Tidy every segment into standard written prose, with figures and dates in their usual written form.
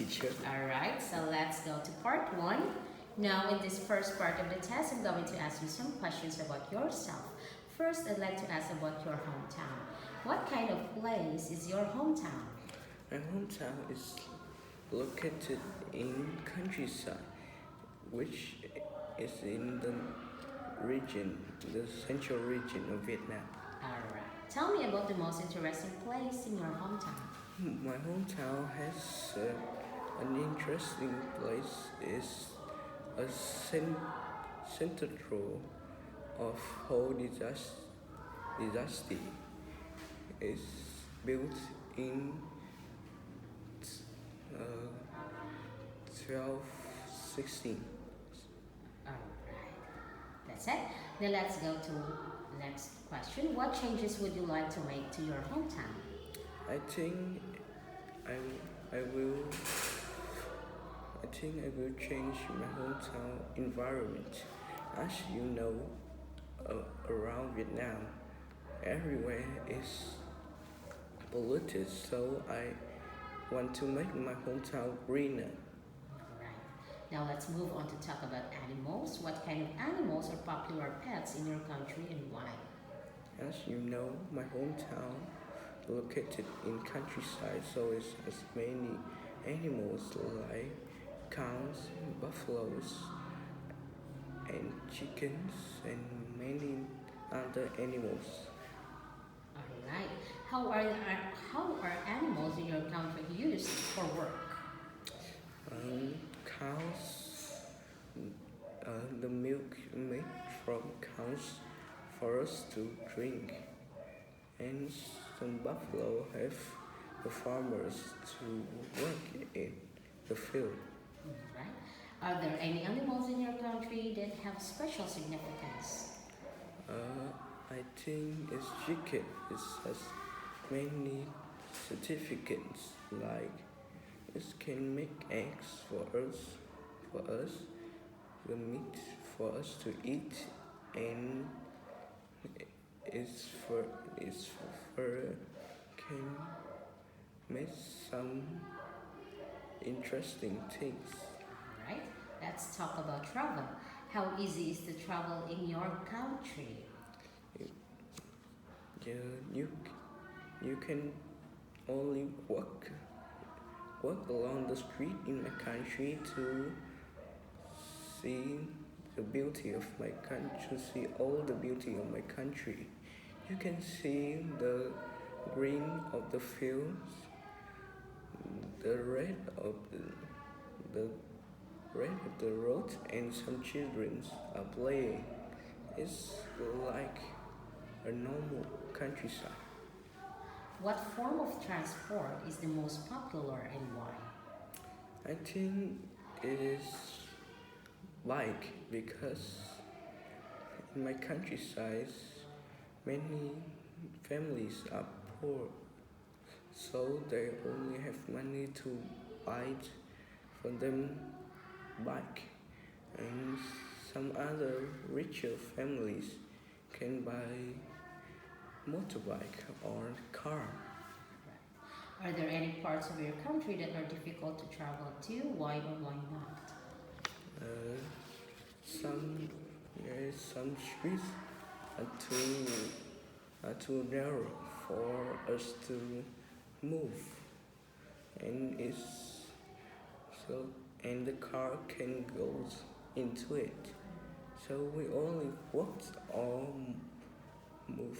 teacher. Alright, so let's go to part one. Now, in this first part of the test, I'm going to ask you some questions about yourself. First, I'd like to ask about your hometown. What kind of place is your hometown? My hometown is located in countryside, which is in the region, the central region of Vietnam. Alright, tell me about the most interesting place in your hometown. My hometown has an interesting place. Is a central of whole disaster. Is built in uh, 1216. Alright, that's it. Now let's go to next question. What changes would you like to make to your hometown? I think I, I will I think I will change my hometown environment. As you know, around Vietnam, everywhere is polluted, so I want to make my hometown greener. Alright, now let's move on to talk about animals. What kind of animals are popular pets in your country and why? As you know, my hometown located in countryside, so it has many animals like cows, buffaloes, and chickens, and many other animals. Alright, how are animals in your country used for work? Cows, the milk made from cows for us to drink, and some buffalo have the farmers to work in the field. Alright, are there any animals in your country that have special significance? I think it's chicken. It has many certificates like it can make eggs for us, the meat for us to eat, and its fur can make some interesting things. Alright, let's talk about travel. How easy is to travel in your country? Yeah, you can only walk along the street in my country to see the beauty of my country, to see all the beauty of my country. You can see the green of the fields, the red of the red of the road, and some children are playing. It's like a normal countryside. What form of transport is the most popular and why? I think it is bike because in my countryside many families are poor, so they only have money to buy for them bike, and some other richer families can buy motorbike or car. Are there any parts of your country that are difficult to travel to? Why or why not? Uh, some some streets are too narrow for us to move, and it's so and the car can go into it. So we only walk or move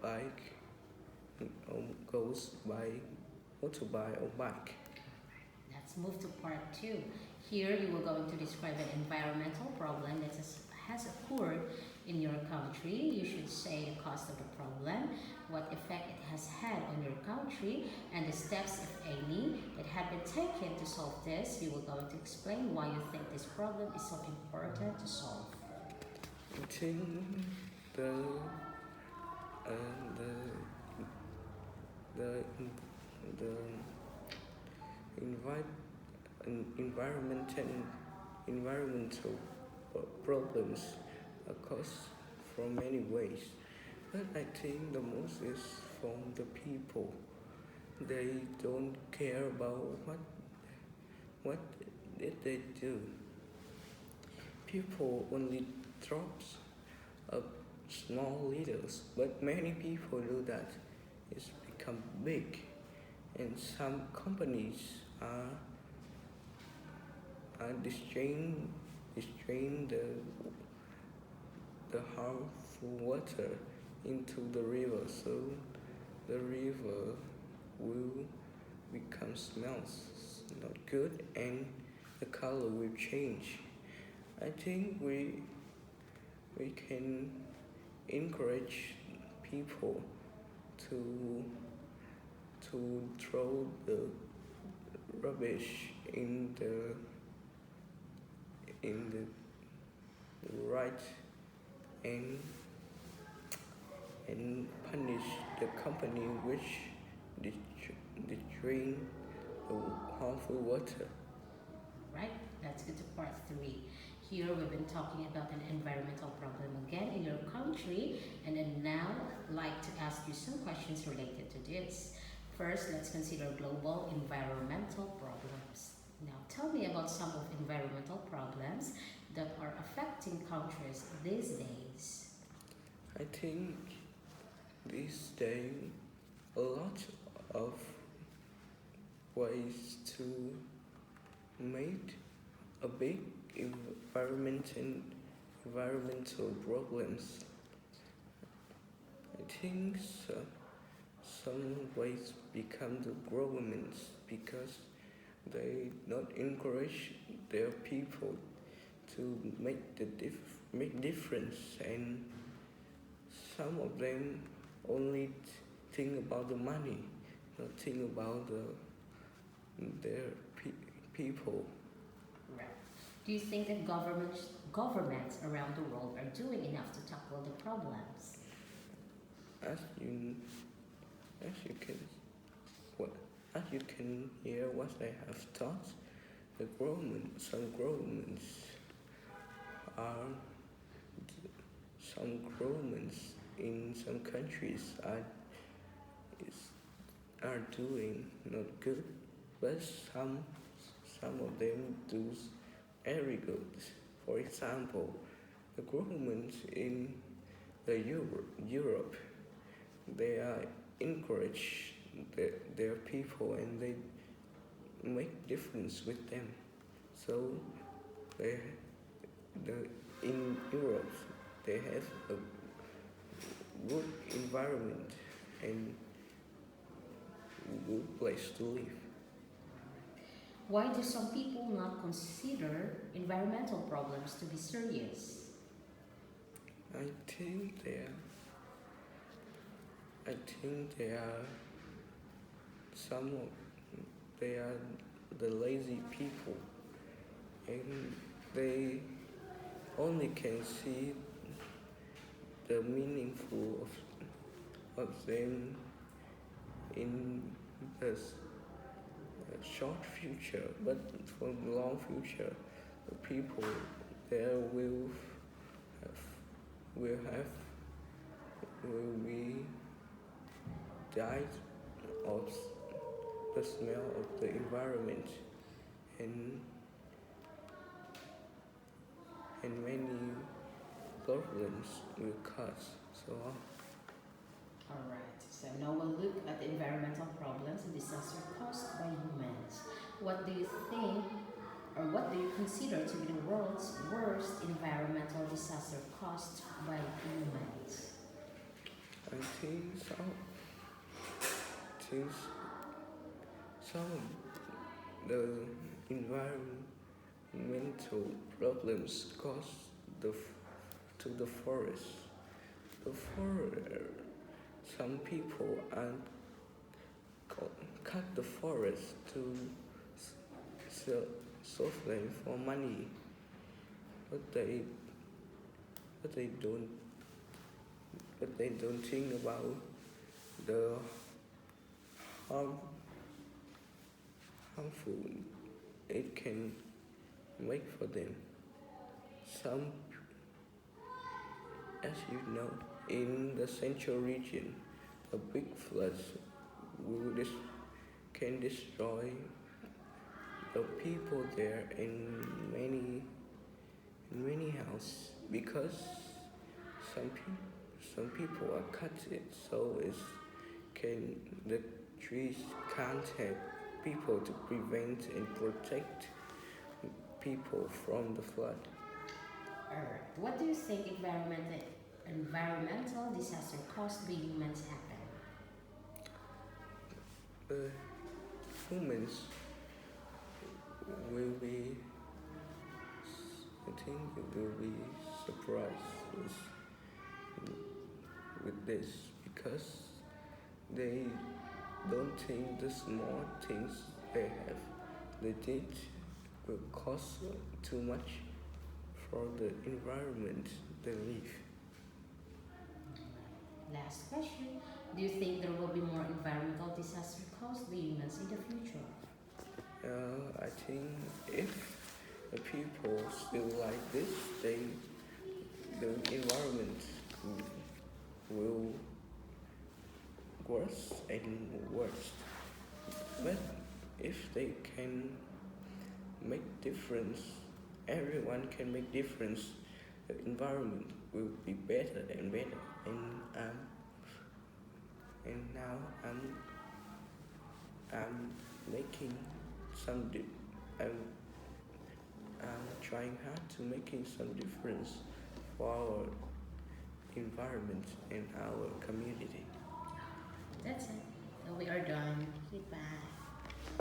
bike goes by motorbike or bike. Let's move to part two. Here you are going to describe an environmental problem that has occurred in your country. You should say the cause of the problem, what effect it has had on your country, and the steps, if any, that have been taken to solve this. You are going to explain why you think this problem is so important to solve. I think the uh, the the envi- environmental problems are caused from many ways, but I think the most is from the people. They don't care about What did they do? People only drops up small litters, but many people do that. It's become big, and some companies are destroying the harmful water into the river, so the river will become smells not good, and the color will change. I think we can encourage people to throw the rubbish in the right, and punish the company which destroying the harmful water. Right? Let's get to part three. Here we've been talking about an environmental problem again in your country, and then now I'd like to ask you some questions related to this. First, let's consider global environmental problems. Now, tell me about some of environmental problems that are affecting countries these days. I think these days a lot of ways to make a big environmental problems. I think some ways become the governments because they not encourage their people to make difference, and some of them only think about the money, not think about their people. Right. Do you think that governments around the world are doing enough to tackle the problems? As you as you can what as you can hear what I have taught, some governments are some governments in some countries is, are doing not good, but some of them do very good. For example, the government in Europe, they are encourage their people, and they make difference with them. So they the in Europe they have a good environment and good place to live. Why do some people not consider environmental problems to be serious? I think they are some of they are the lazy people, and they only can see the meaningful of them in the short future, but for the long future, the people there have will have will be died of the smell of the environment, and many problems will cause. So Alright, so now we'll look at the environmental problems and disaster caused by humans. What do you think, or what do you consider to be the world's worst environmental disaster caused by humans? I think since some of the environmental problems caused to the forest. The forest, some people cut the forest to sell them for money, but they don't think about the harm, harmful it can make for them. Some, as you know, in the central region, a big flood can destroy the people there in many houses because some people are cut it so can the trees can't help people to prevent and protect people from the flood. Alright. What do you think environmental disaster caused by humans happen? The humans will be, I think, will be surprised with this because they don't think the small things they did will cost too much for the environment they live. Last question. Do you think there will be more environmental disaster caused by humans in the future? I think if the people still like this, the environment will worse and worse. But if they can make difference, everyone can make difference. The environment will be better and better. And now I'm making some. I'm I'm trying hard to making some difference for our environment and our community. That's it. So we are done. Goodbye.